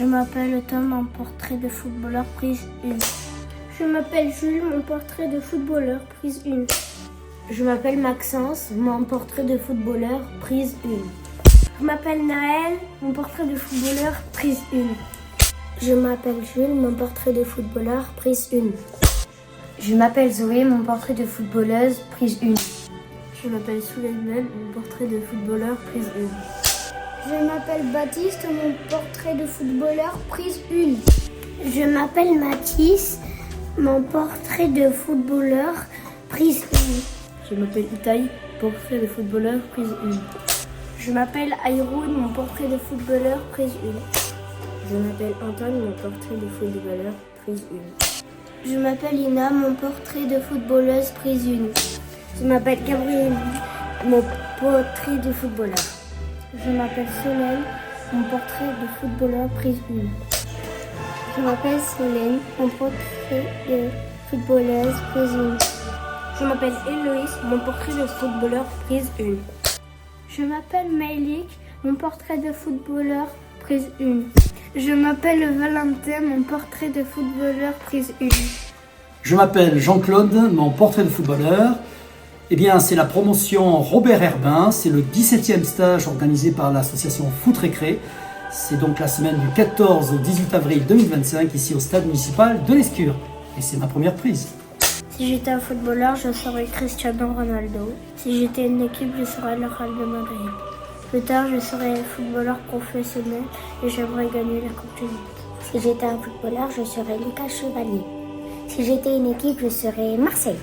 m'appelle Tom, mon portrait de footballeur, prise 1. Je m'appelle Jules, mon portrait de footballeur, prise 1. Je m'appelle Maxence, mon portrait de footballeur, prise 1. Je m'appelle Naël, mon portrait de footballeur, prise 1. Je m'appelle Jules, mon portrait de footballeur, prise 1. Je m'appelle Zoé, mon portrait de footballeuse, prise 1. Je m'appelle Souleymane, mon portrait de footballeur, prise 1. Je m'appelle Baptiste, mon portrait de footballeur, prise 1. Je m'appelle Mathis, mon portrait de footballeur, prise 1. Je m'appelle Itaï, portrait de footballeur, prise 1. Je m'appelle Ayroun, mon portrait de footballeur, prise 1. Je m'appelle Antoine, mon portrait de footballeur, prise 1. Je m'appelle Ina, mon portrait de footballeuse, prise 1. Je m'appelle Gabriel, mon portrait de footballeur. Je m'appelle Solène, mon portrait de footballeur, prise 1. Je m'appelle Solène, mon portrait de footballeuse, prise 1. Je m'appelle Héloïse, mon portrait de footballeur, prise 1. Je m'appelle Maïlik, mon portrait de footballeur, prise 1. Je m'appelle Valentin, mon portrait de footballeur, prise 1. Je m'appelle Jean-Claude, mon portrait de footballeur. Eh bien, c'est la promotion Robert Herbin, c'est le 17e stage organisé par l'association Foot Récré. C'est donc la semaine du 14 au 18 avril 2025, ici au stade municipal de l'Escure. Et c'est ma première prise. Si j'étais un footballeur, je serais Cristiano Ronaldo. Si j'étais une équipe, je serais le Real de Madrid. Plus tard, je serais footballeur professionnel et j'aimerais gagner la Coupe du Monde. Si j'étais un footballeur, je serais Lucas Chevalier. Si j'étais une équipe, je serais Marseille.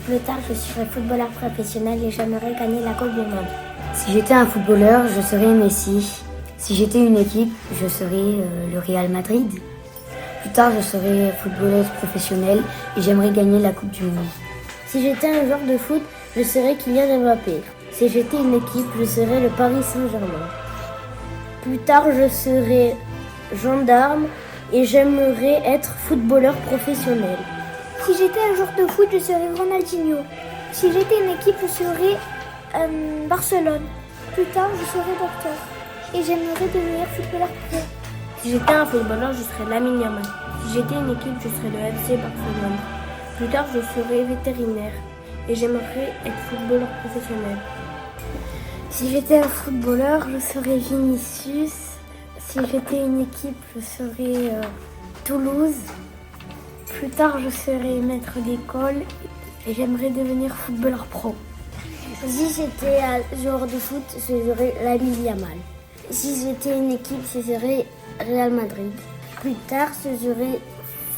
Plus tard, je serais footballeur professionnel et j'aimerais gagner la Coupe du Monde. Si j'étais un footballeur, je serais Messi. Si j'étais une équipe, je serais le Real Madrid. Plus tard, je serai footballeuse professionnelle et j'aimerais gagner la Coupe du Monde. Si j'étais un joueur de foot, je serais Kylian Mbappé. Si j'étais une équipe, je serais le Paris Saint-Germain. Plus tard, je serai gendarme et j'aimerais être footballeur professionnel. Si j'étais un joueur de foot, je serais Ronaldinho. Si j'étais une équipe, je serais Barcelone. Plus tard, je serais docteur et j'aimerais devenir footballeur pro. Si j'étais un footballeur, je serais Lamine Yamal. Si j'étais une équipe, je serais le FC Barcelone. Plus tard, je serais vétérinaire et j'aimerais être footballeur professionnel. Si j'étais un footballeur, je serais Vinicius. Si j'étais une équipe, je serais Toulouse. Plus tard, je serais maître d'école et j'aimerais devenir footballeur pro. Si j'étais un joueur de foot, je serais Lamine Yamal. Si j'étais une équipe, je serais Real Madrid. Plus tard, je serais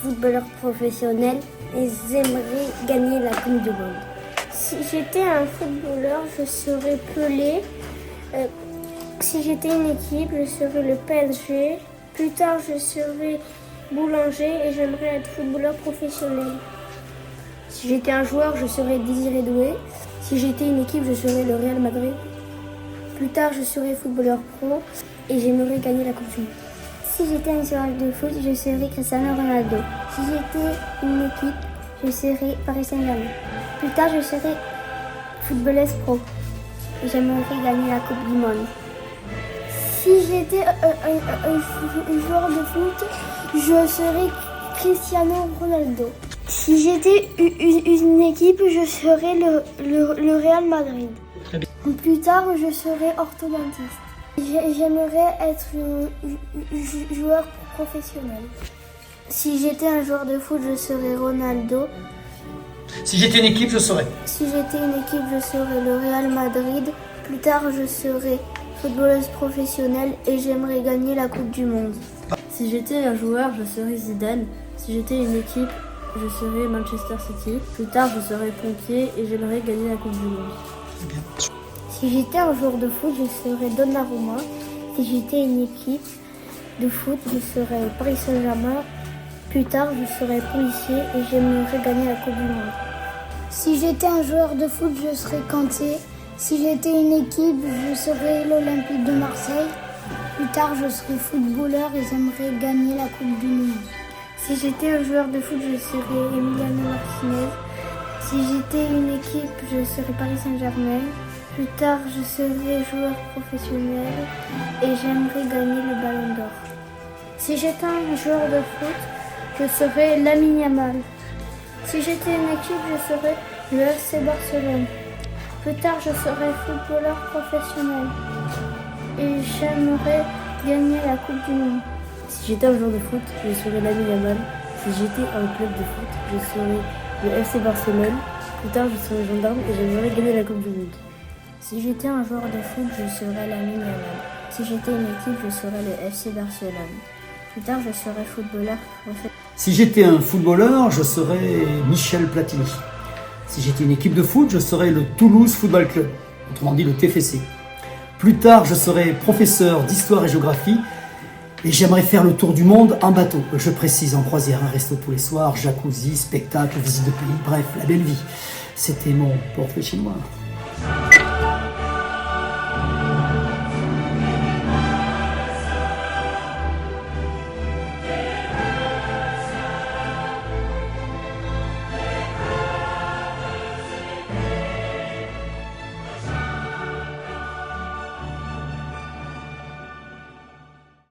footballeur professionnel et j'aimerais gagner la Coupe du Monde. Si j'étais un footballeur, je serais Pelé. Si j'étais une équipe, je serais le PSG. Plus tard, je serais boulanger et j'aimerais être footballeur professionnel. Si j'étais un joueur, je serais Désiré Doué. Si j'étais une équipe, je serais le Real Madrid. Plus tard, je serais footballeur pro et j'aimerais gagner la Coupe du Monde. Si j'étais un joueur de foot, je serais Cristiano Ronaldo. Si j'étais une équipe, je serais Paris Saint-Germain. Plus tard, je serais footballeuse pro et j'aimerais gagner la Coupe du Monde. Si j'étais un joueur de foot, je serais Cristiano Ronaldo. Si j'étais une équipe, je serais le Real Madrid. Plus tard, je serai orthodontiste. J'aimerais être joueur professionnel. Si j'étais un joueur de foot, je serais Ronaldo. Si j'étais une équipe, je serais. Si j'étais une équipe, je serais le Real Madrid. Plus tard, je serais footballeuse professionnelle et j'aimerais gagner la Coupe du Monde. Si j'étais un joueur, je serais Zidane. Si j'étais une équipe, je serais Manchester City. Plus tard, je serais pompier et j'aimerais gagner la Coupe du Monde. C'est bien. Si j'étais un joueur de foot, je serais Donnarumma. Si j'étais une équipe de foot, je serais Paris Saint-Germain. Plus tard, je serais policier et j'aimerais gagner la Coupe du Monde. Si j'étais un joueur de foot, je serais Kanté. Si j'étais une équipe, je serais l'Olympique de Marseille. Plus tard, je serais footballeur et j'aimerais gagner la Coupe du Monde. Si j'étais un joueur de foot, je serais Emiliano Martinez. Si j'étais une équipe, je serais Paris Saint-Germain. Plus tard, je serai joueur professionnel et j'aimerais gagner le Ballon d'Or. Si j'étais un joueur de foot, je serais Lamine Yamal. Si j'étais une équipe, je serais le FC Barcelone. Plus tard, je serais footballeur professionnel et j'aimerais gagner la Coupe du Monde. Si j'étais un joueur de foot, je serais Lamine Yamal. Si j'étais un club de foot, je serais le FC Barcelone. Plus tard, je serais gendarme et j'aimerais gagner la Coupe du Monde. Si j'étais un joueur de foot, je serais Lamine Yamal. Si j'étais une équipe, je serais le FC Barcelone. Plus tard, je serais footballeur professionnel. Si j'étais un footballeur, je serais Michel Platini. Si j'étais une équipe de foot, je serais le Toulouse Football Club, autrement dit le TFC. Plus tard, je serais professeur d'histoire et géographie et j'aimerais faire le tour du monde en bateau. Je précise, en croisière, un resto tous les soirs, jacuzzi, spectacle, visite de pays, bref, la belle vie. C'était mon portrait chinois.